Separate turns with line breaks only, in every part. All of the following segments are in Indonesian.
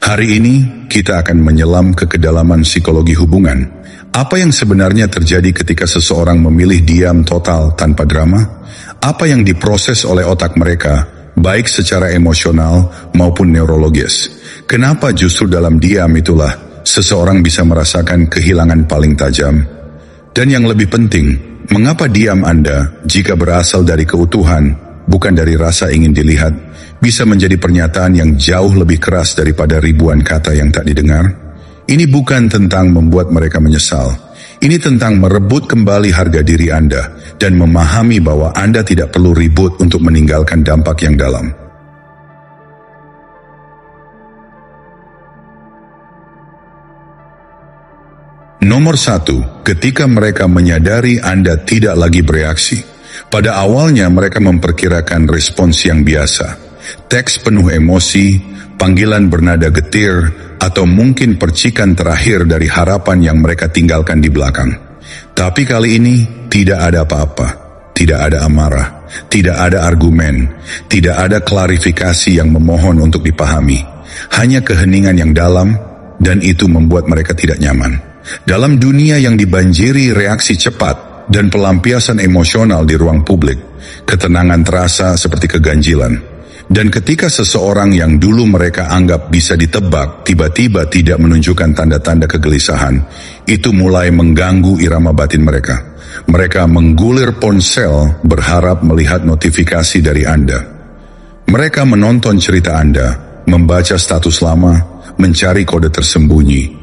Hari ini kita akan menyelam ke kedalaman psikologi hubungan. Apa yang sebenarnya terjadi ketika seseorang memilih diam total tanpa drama? Apa yang diproses oleh otak mereka, baik secara emosional maupun neurologis? Kenapa justru dalam diam itulah seseorang bisa merasakan kehilangan paling tajam? Dan yang lebih penting, mengapa diam Anda, jika berasal dari keutuhan, bukan dari rasa ingin dilihat, bisa menjadi pernyataan yang jauh lebih keras daripada ribuan kata yang tak didengar? Ini bukan tentang membuat mereka menyesal. Ini tentang merebut kembali harga diri Anda dan memahami bahwa Anda tidak perlu ribut untuk meninggalkan dampak yang dalam. Nomor 1, ketika mereka menyadari Anda tidak lagi bereaksi. Pada awalnya mereka memperkirakan respons yang biasa. Teks penuh emosi, panggilan bernada getir, atau mungkin percikan terakhir dari harapan yang mereka tinggalkan di belakang. Tapi kali ini tidak ada apa-apa, tidak ada amarah, tidak ada argumen, tidak ada klarifikasi yang memohon untuk dipahami. Hanya keheningan yang dalam, dan itu membuat mereka tidak nyaman. Dalam dunia yang dibanjiri reaksi cepat dan pelampiasan emosional di ruang publik, ketenangan terasa seperti keganjilan. Dan ketika seseorang yang dulu mereka anggap bisa ditebak tiba-tiba tidak menunjukkan tanda-tanda kegelisahan, itu mulai mengganggu irama batin mereka. Mereka menggulir ponsel berharap melihat notifikasi dari Anda. Mereka menonton cerita Anda, membaca status lama, mencari kode tersembunyi.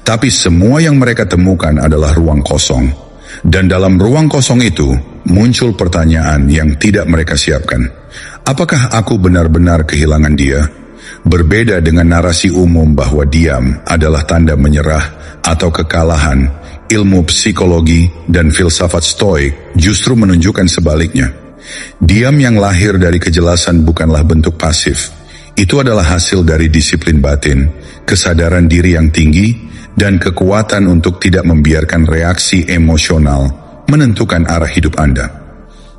Tapi semua yang mereka temukan adalah ruang kosong. Dan dalam ruang kosong itu muncul pertanyaan yang tidak mereka siapkan. Apakah aku benar-benar kehilangan dia? Berbeda dengan narasi umum bahwa diam adalah tanda menyerah atau kekalahan, ilmu psikologi dan filsafat stoik justru menunjukkan sebaliknya. Diam yang lahir dari kejelasan bukanlah bentuk pasif. Itu adalah hasil dari disiplin batin, kesadaran diri yang tinggi, dan kekuatan untuk tidak membiarkan reaksi emosional menentukan arah hidup Anda.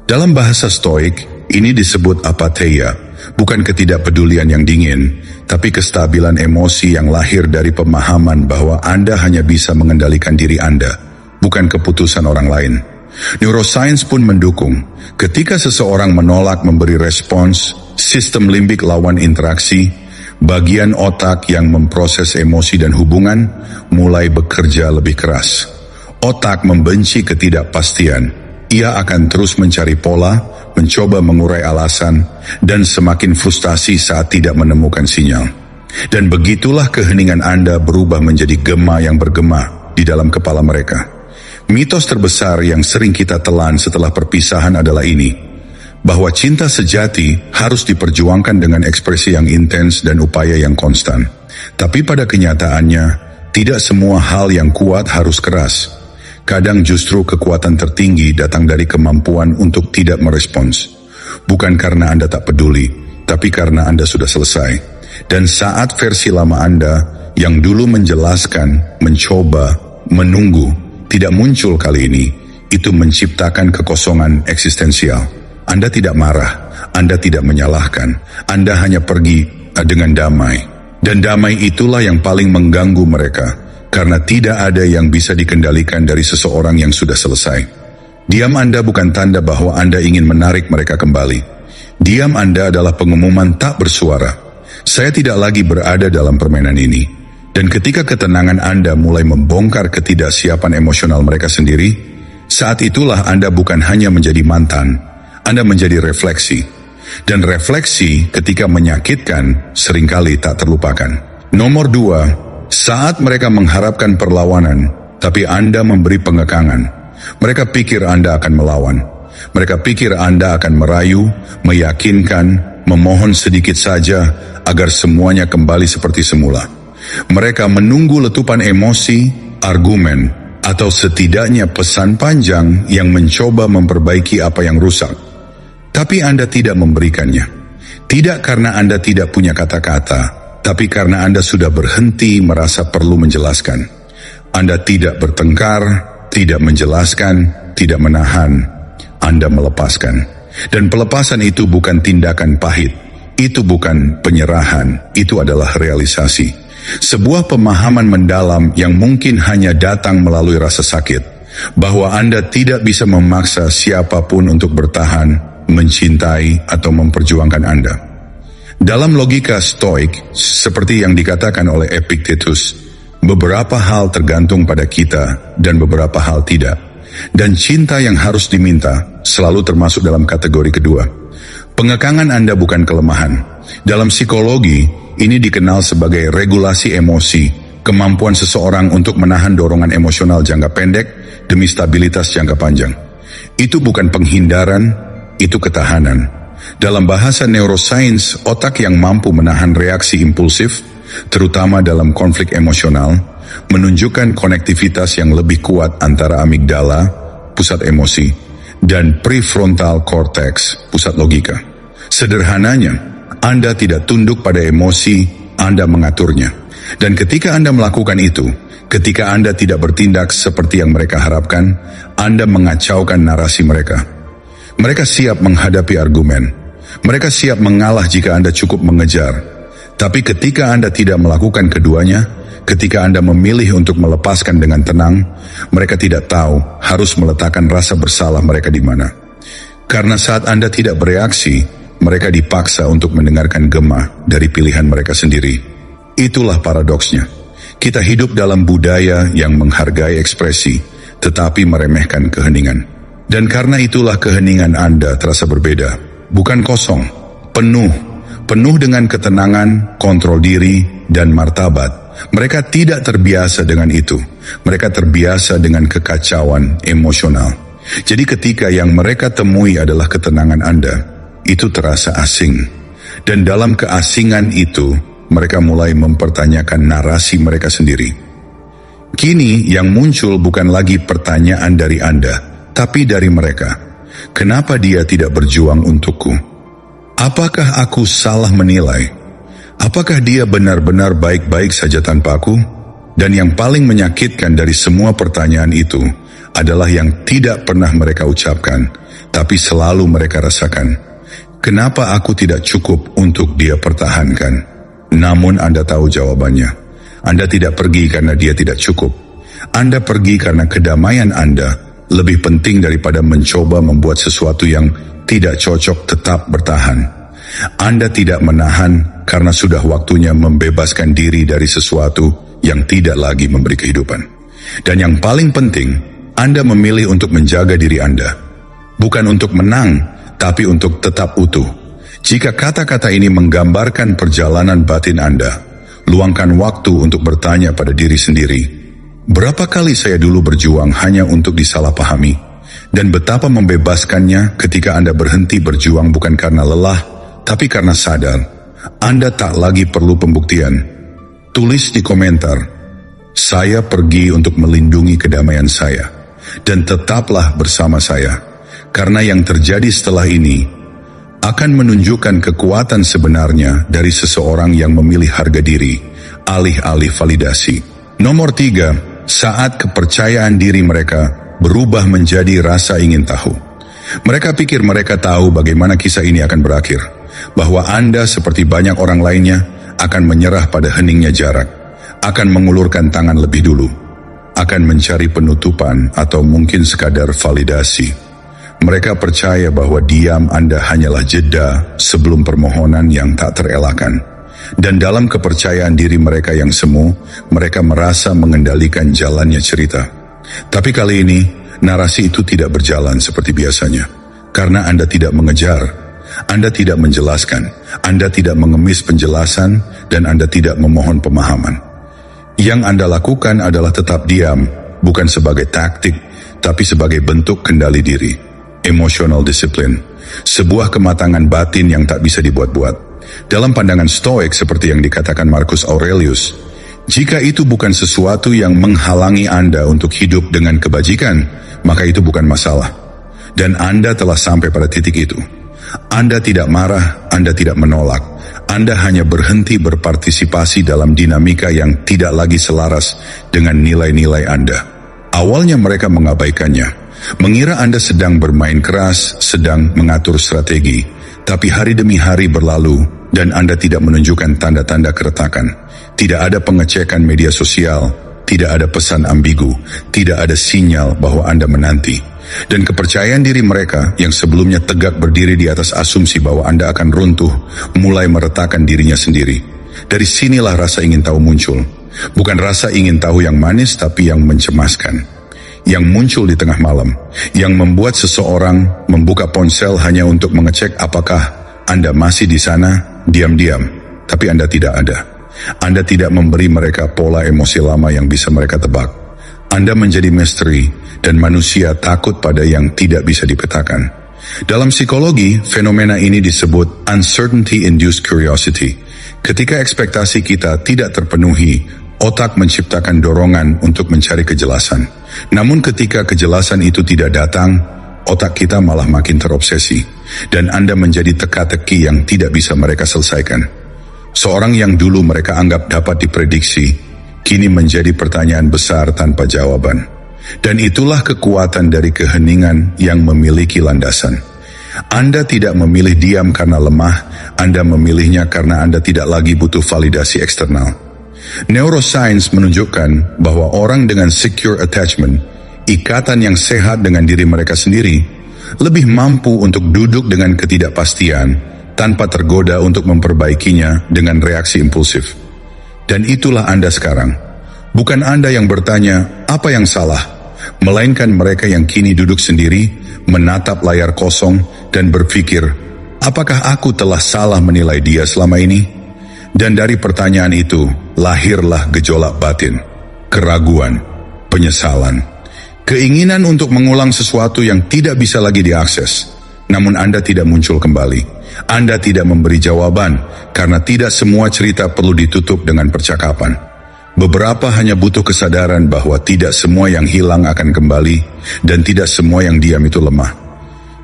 Dalam bahasa stoik, ini disebut apatheia, bukan ketidakpedulian yang dingin, tapi kestabilan emosi yang lahir dari pemahaman bahwa Anda hanya bisa mengendalikan diri Anda, bukan keputusan orang lain. Neuroscience pun mendukung, ketika seseorang menolak memberi respons, sistem limbik lawan interaksi, bagian otak yang memproses emosi dan hubungan, mulai bekerja lebih keras. Otak membenci ketidakpastian. Ia akan terus mencari pola, mencoba mengurai alasan, dan semakin frustasi saat tidak menemukan sinyal. Dan begitulah keheningan Anda berubah menjadi gema yang bergema di dalam kepala mereka. Mitos terbesar yang sering kita telan setelah perpisahan adalah ini, bahwa cinta sejati harus diperjuangkan dengan ekspresi yang intens dan upaya yang konstan. Tapi pada kenyataannya, tidak semua hal yang kuat harus keras. Kadang justru kekuatan tertinggi datang dari kemampuan untuk tidak merespons. Bukan karena Anda tak peduli, tapi karena Anda sudah selesai. Dan saat versi lama Anda yang dulu menjelaskan, mencoba, menunggu, tidak muncul kali ini, itu menciptakan kekosongan eksistensial. Anda tidak marah, Anda tidak menyalahkan, Anda hanya pergi dengan damai. Dan damai itulah yang paling mengganggu mereka. Karena tidak ada yang bisa dikendalikan dari seseorang yang sudah selesai. Diam Anda bukan tanda bahwa Anda ingin menarik mereka kembali. Diam Anda adalah pengumuman tak bersuara. Saya tidak lagi berada dalam permainan ini. Dan ketika ketenangan Anda mulai membongkar ketidaksiapan emosional mereka sendiri, saat itulah Anda bukan hanya menjadi mantan, Anda menjadi refleksi. Dan refleksi ketika menyakitkan seringkali tak terlupakan. Nomor 2, saat mereka mengharapkan perlawanan, tapi Anda memberi pengekangan. Mereka pikir Anda akan melawan. Mereka pikir Anda akan merayu, meyakinkan, memohon sedikit saja agar semuanya kembali seperti semula. Mereka menunggu letupan emosi, argumen, atau setidaknya pesan panjang yang mencoba memperbaiki apa yang rusak. Tapi Anda tidak memberikannya. Tidak karena Anda tidak punya kata-kata, tapi karena Anda sudah berhenti merasa perlu menjelaskan. Anda tidak bertengkar, tidak menjelaskan, tidak menahan. Anda melepaskan. Dan pelepasan itu bukan tindakan pahit. Itu bukan penyerahan, itu adalah realisasi. Sebuah pemahaman mendalam yang mungkin hanya datang melalui rasa sakit, bahwa Anda tidak bisa memaksa siapapun untuk bertahan, mencintai, atau memperjuangkan Anda. Dalam logika Stoik, seperti yang dikatakan oleh Epictetus, beberapa hal tergantung pada kita dan beberapa hal tidak. Dan cinta yang harus diminta selalu termasuk dalam kategori kedua. Pengekangan Anda bukan kelemahan. Dalam psikologi, ini dikenal sebagai regulasi emosi, kemampuan seseorang untuk menahan dorongan emosional jangka pendek demi stabilitas jangka panjang. Itu bukan penghindaran, itu ketahanan. Dalam bahasa neuroscience, otak yang mampu menahan reaksi impulsif, terutama dalam konflik emosional, menunjukkan konektivitas yang lebih kuat antara amigdala, pusat emosi, dan prefrontal cortex, pusat logika. Sederhananya, Anda tidak tunduk pada emosi, Anda mengaturnya. Dan ketika Anda melakukan itu, ketika Anda tidak bertindak seperti yang mereka harapkan, Anda mengacaukan narasi mereka. Mereka siap menghadapi argumen. Mereka siap mengalah jika Anda cukup mengejar. Tapi ketika Anda tidak melakukan keduanya, ketika Anda memilih untuk melepaskan dengan tenang, mereka tidak tahu harus meletakkan rasa bersalah mereka di mana. Karena saat Anda tidak bereaksi, mereka dipaksa untuk mendengarkan gema dari pilihan mereka sendiri. Itulah paradoksnya. Kita hidup dalam budaya yang menghargai ekspresi, tetapi meremehkan keheningan. Dan karena itulah keheningan Anda terasa berbeda. Bukan kosong, penuh dengan ketenangan, kontrol diri, dan martabat. Mereka tidak terbiasa dengan itu. Mereka terbiasa dengan kekacauan emosional. Jadi ketika yang mereka temui adalah ketenangan Anda, itu terasa asing. Dan dalam keasingan itu, mereka mulai mempertanyakan narasi mereka sendiri. Kini yang muncul bukan lagi pertanyaan dari Anda, tapi dari mereka. Kenapa dia tidak berjuang untukku? Apakah aku salah menilai? Apakah dia benar-benar baik-baik saja tanpa aku? Dan yang paling menyakitkan dari semua pertanyaan itu adalah yang tidak pernah mereka ucapkan, tapi selalu mereka rasakan. Kenapa aku tidak cukup untuk dia pertahankan? Namun Anda tahu jawabannya. Anda tidak pergi karena dia tidak cukup. Anda pergi karena kedamaian Anda lebih penting daripada mencoba membuat sesuatu yang tidak cocok tetap bertahan. Anda tidak menahan karena sudah waktunya membebaskan diri dari sesuatu yang tidak lagi memberi kehidupan. Dan yang paling penting, Anda memilih untuk menjaga diri Anda. Bukan untuk menang, tapi untuk tetap utuh. Jika kata-kata ini menggambarkan perjalanan batin Anda, luangkan waktu untuk bertanya pada diri sendiri, berapa kali saya dulu berjuang hanya untuk disalahpahami? Dan betapa membebaskannya ketika Anda berhenti berjuang bukan karena lelah, tapi karena sadar, Anda tak lagi perlu pembuktian. Tulis di komentar, saya pergi untuk melindungi kedamaian saya, dan tetaplah bersama saya, karena yang terjadi setelah ini akan menunjukkan kekuatan sebenarnya dari seseorang yang memilih harga diri, alih-alih validasi. Nomor 3, saat kepercayaan diri mereka berubah menjadi rasa ingin tahu. Mereka pikir mereka tahu bagaimana kisah ini akan berakhir, bahwa Anda seperti banyak orang lainnya akan menyerah pada heningnya jarak, akan mengulurkan tangan lebih dulu, akan mencari penutupan atau mungkin sekadar validasi. Mereka percaya bahwa diam Anda hanyalah jeda sebelum permohonan yang tak terelakkan. Dan dalam kepercayaan diri mereka yang semu, mereka merasa mengendalikan jalannya cerita. Tapi kali ini, narasi itu tidak berjalan seperti biasanya. Karena Anda tidak mengejar, Anda tidak menjelaskan, Anda tidak mengemis penjelasan, dan Anda tidak memohon pemahaman. Yang Anda lakukan adalah tetap diam, bukan sebagai taktik, tapi sebagai bentuk kendali diri. Emotional discipline, sebuah kematangan batin yang tak bisa dibuat-buat. Dalam pandangan Stoik seperti yang dikatakan Marcus Aurelius, jika itu bukan sesuatu yang menghalangi Anda untuk hidup dengan kebajikan, maka itu bukan masalah. Dan Anda telah sampai pada titik itu. Anda tidak marah, Anda tidak menolak. Anda hanya berhenti berpartisipasi dalam dinamika yang tidak lagi selaras dengan nilai-nilai Anda. Awalnya mereka mengabaikannya, mengira Anda sedang bermain keras, sedang mengatur strategi. Tapi hari demi hari berlalu dan Anda tidak menunjukkan tanda-tanda keretakan. Tidak ada pengecekan media sosial, tidak ada pesan ambigu, tidak ada sinyal bahwa Anda menanti. Dan kepercayaan diri mereka yang sebelumnya tegak berdiri di atas asumsi bahwa Anda akan runtuh, mulai meretakkan dirinya sendiri. Dari sinilah rasa ingin tahu muncul. Bukan rasa ingin tahu yang manis, tapi yang mencemaskan. Yang muncul di tengah malam, yang membuat seseorang membuka ponsel hanya untuk mengecek apakah Anda masih di sana, diam-diam, tapi Anda tidak ada. Anda tidak memberi mereka pola emosi lama yang bisa mereka tebak. Anda menjadi misteri, dan manusia takut pada yang tidak bisa dipetakan. Dalam psikologi, fenomena ini disebut uncertainty-induced curiosity. Ketika ekspektasi kita tidak terpenuhi, otak menciptakan dorongan untuk mencari kejelasan. Namun ketika kejelasan itu tidak datang, otak kita malah makin terobsesi, dan Anda menjadi teka-teki yang tidak bisa mereka selesaikan. Seorang yang dulu mereka anggap dapat diprediksi, kini menjadi pertanyaan besar tanpa jawaban. Dan itulah kekuatan dari keheningan yang memiliki landasan. Anda tidak memilih diam karena lemah, Anda memilihnya karena Anda tidak lagi butuh validasi eksternal. Neuroscience menunjukkan bahwa orang dengan secure attachment, ikatan yang sehat dengan diri mereka sendiri, lebih mampu untuk duduk dengan ketidakpastian tanpa tergoda untuk memperbaikinya dengan reaksi impulsif. Dan itulah Anda sekarang. Bukan Anda yang bertanya, apa yang salah? Melainkan mereka yang kini duduk sendiri, menatap layar kosong, dan berpikir, apakah aku telah salah menilai dia selama ini? Dan dari pertanyaan itu, lahirlah gejolak batin, keraguan, penyesalan, keinginan untuk mengulang sesuatu yang tidak bisa lagi diakses. Namun Anda tidak muncul kembali. Anda tidak memberi jawaban, karena tidak semua cerita perlu ditutup dengan percakapan. Beberapa hanya butuh kesadaran bahwa tidak semua yang hilang akan kembali, dan tidak semua yang diam itu lemah.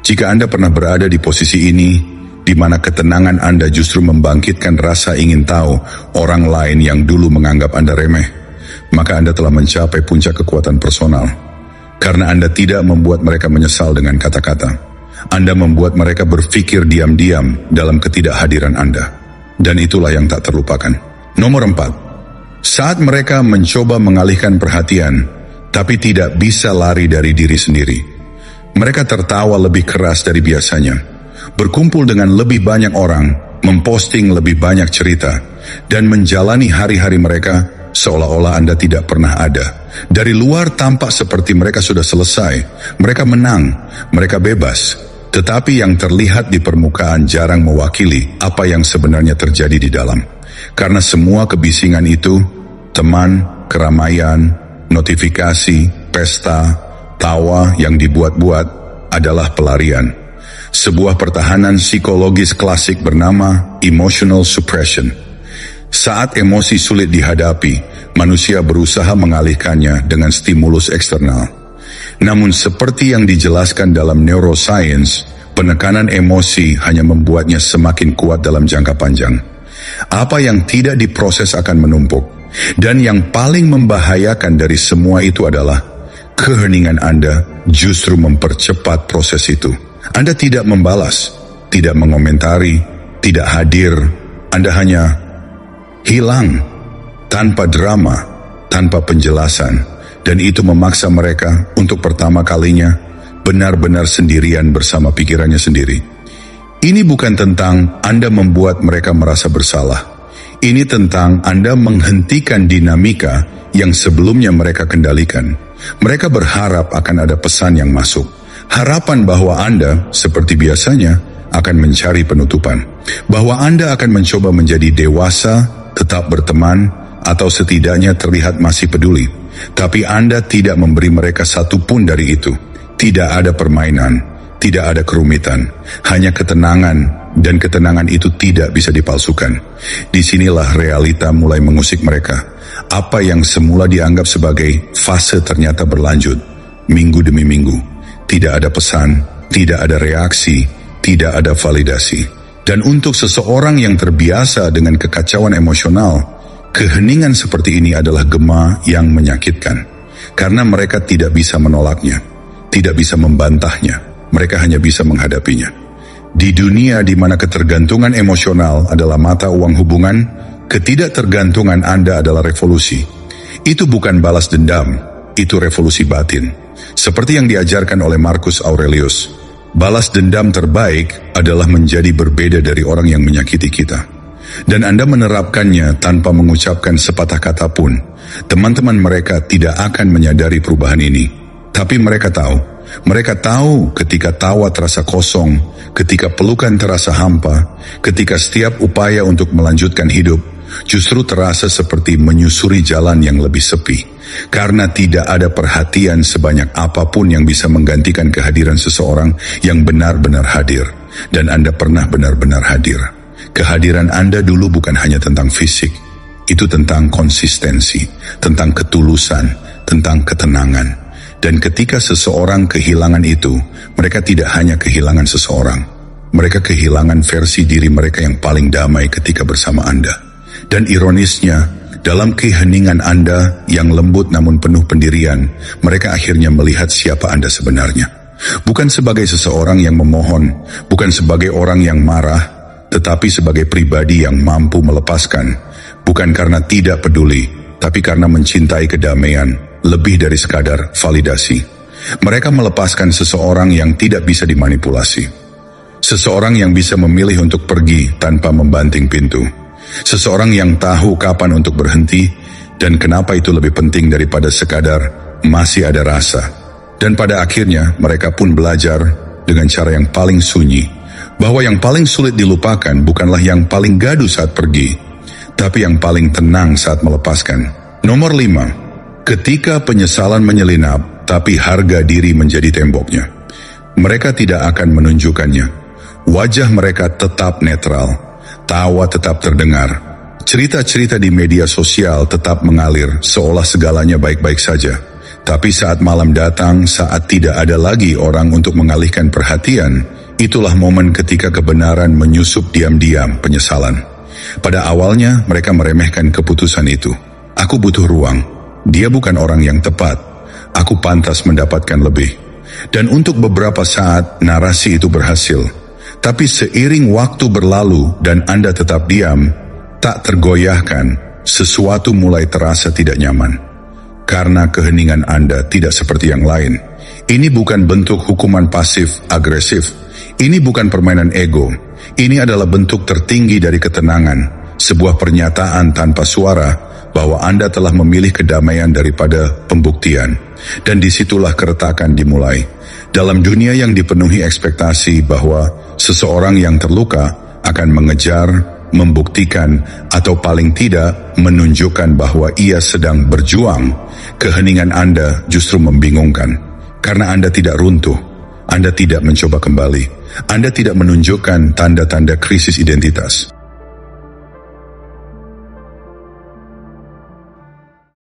Jika Anda pernah berada di posisi ini, di mana ketenangan Anda justru membangkitkan rasa ingin tahu orang lain yang dulu menganggap Anda remeh, maka Anda telah mencapai puncak kekuatan personal. Karena Anda tidak membuat mereka menyesal dengan kata-kata. Anda membuat mereka berpikir diam-diam dalam ketidakhadiran Anda. Dan itulah yang tak terlupakan. Nomor 4. Saat mereka mencoba mengalihkan perhatian, tapi tidak bisa lari dari diri sendiri. Mereka tertawa lebih keras dari biasanya, berkumpul dengan lebih banyak orang, memposting lebih banyak cerita, dan menjalani hari-hari mereka seolah-olah Anda tidak pernah ada. Dari luar tampak seperti mereka sudah selesai, mereka menang, mereka bebas. Tetapi yang terlihat di permukaan jarang mewakili apa yang sebenarnya terjadi di dalam. Karena semua kebisingan itu, teman, keramaian, notifikasi, pesta, tawa yang dibuat-buat adalah pelarian. Sebuah pertahanan psikologis klasik bernama emotional suppression. Saat emosi sulit dihadapi, manusia berusaha mengalihkannya dengan stimulus eksternal. Namun seperti yang dijelaskan dalam neuroscience, penekanan emosi hanya membuatnya semakin kuat dalam jangka panjang. Apa yang tidak diproses akan menumpuk. Dan yang paling membahayakan dari semua itu adalah keheningan Anda justru mempercepat proses itu. Anda tidak membalas, tidak mengomentari, tidak hadir. Anda hanya hilang tanpa drama, tanpa penjelasan. Dan itu memaksa mereka untuk pertama kalinya benar-benar sendirian bersama pikirannya sendiri. Ini bukan tentang Anda membuat mereka merasa bersalah. Ini tentang Anda menghentikan dinamika yang sebelumnya mereka kendalikan. Mereka berharap akan ada pesan yang masuk. Harapan bahwa Anda, seperti biasanya, akan mencari penutupan. Bahwa Anda akan mencoba menjadi dewasa, tetap berteman, atau setidaknya terlihat masih peduli. Tapi Anda tidak memberi mereka satupun dari itu. Tidak ada permainan. Tidak ada kerumitan, hanya ketenangan, dan ketenangan itu tidak bisa dipalsukan. Disinilah realita mulai mengusik mereka. Apa yang semula dianggap sebagai fase ternyata berlanjut, minggu demi minggu. Tidak ada pesan, tidak ada reaksi, tidak ada validasi. Dan untuk seseorang yang terbiasa dengan kekacauan emosional, keheningan seperti ini adalah gema yang menyakitkan. Karena mereka tidak bisa menolaknya, tidak bisa membantahnya. Mereka hanya bisa menghadapinya. Di dunia di mana ketergantungan emosional adalah mata uang hubungan, ketidaktergantungan Anda adalah revolusi. Itu bukan balas dendam, itu revolusi batin. Seperti yang diajarkan oleh Marcus Aurelius, balas dendam terbaik adalah menjadi berbeda dari orang yang menyakiti kita. Dan Anda menerapkannya tanpa mengucapkan sepatah kata pun. Teman-teman mereka tidak akan menyadari perubahan ini. Tapi mereka tahu ketika tawa terasa kosong, ketika pelukan terasa hampa, ketika setiap upaya untuk melanjutkan hidup justru terasa seperti menyusuri jalan yang lebih sepi. Karena tidak ada perhatian sebanyak apapun yang bisa menggantikan kehadiran seseorang yang benar-benar hadir. Dan Anda pernah benar-benar hadir. Kehadiran Anda dulu bukan hanya tentang fisik, itu tentang konsistensi, tentang ketulusan, tentang ketenangan. Dan ketika seseorang kehilangan itu, mereka tidak hanya kehilangan seseorang, mereka kehilangan versi diri mereka yang paling damai ketika bersama Anda. Dan ironisnya, dalam keheningan Anda yang lembut namun penuh pendirian, mereka akhirnya melihat siapa Anda sebenarnya. Bukan sebagai seseorang yang memohon, bukan sebagai orang yang marah, tetapi sebagai pribadi yang mampu melepaskan, bukan karena tidak peduli, tapi karena mencintai kedamaian, lebih dari sekadar validasi. Mereka melepaskan seseorang yang tidak bisa dimanipulasi. Seseorang yang bisa memilih untuk pergi tanpa membanting pintu. Seseorang yang tahu kapan untuk berhenti dan kenapa itu lebih penting daripada sekadar masih ada rasa. Dan pada akhirnya mereka pun belajar dengan cara yang paling sunyi, bahwa yang paling sulit dilupakan bukanlah yang paling gaduh saat pergi, tapi yang paling tenang saat melepaskan. Nomor 5. Ketika penyesalan menyelinap, tapi harga diri menjadi temboknya. Mereka tidak akan menunjukkannya. Wajah mereka tetap netral, tawa tetap terdengar, cerita-cerita di media sosial tetap mengalir seolah segalanya baik-baik saja. Tapi saat malam datang, saat tidak ada lagi orang untuk mengalihkan perhatian, itulah momen ketika kebenaran menyusup diam-diam penyesalan. Pada awalnya mereka meremehkan keputusan itu. Aku butuh ruang. Dia bukan orang yang tepat. Aku pantas mendapatkan lebih. Dan untuk beberapa saat narasi itu berhasil. Tapi seiring waktu berlalu dan Anda tetap diam, tak tergoyahkan, sesuatu mulai terasa tidak nyaman. Karena keheningan Anda tidak seperti yang lain. Ini bukan bentuk hukuman pasif agresif. Ini bukan permainan ego. Ini adalah bentuk tertinggi dari ketenangan. Sebuah pernyataan tanpa suara bahwa Anda telah memilih kedamaian daripada pembuktian. Dan disitulah keretakan dimulai. Dalam dunia yang dipenuhi ekspektasi bahwa seseorang yang terluka akan mengejar, membuktikan, atau paling tidak menunjukkan bahwa ia sedang berjuang, keheningan Anda justru membingungkan. Karena Anda tidak runtuh, Anda tidak mencoba kembali, Anda tidak menunjukkan tanda-tanda krisis identitas.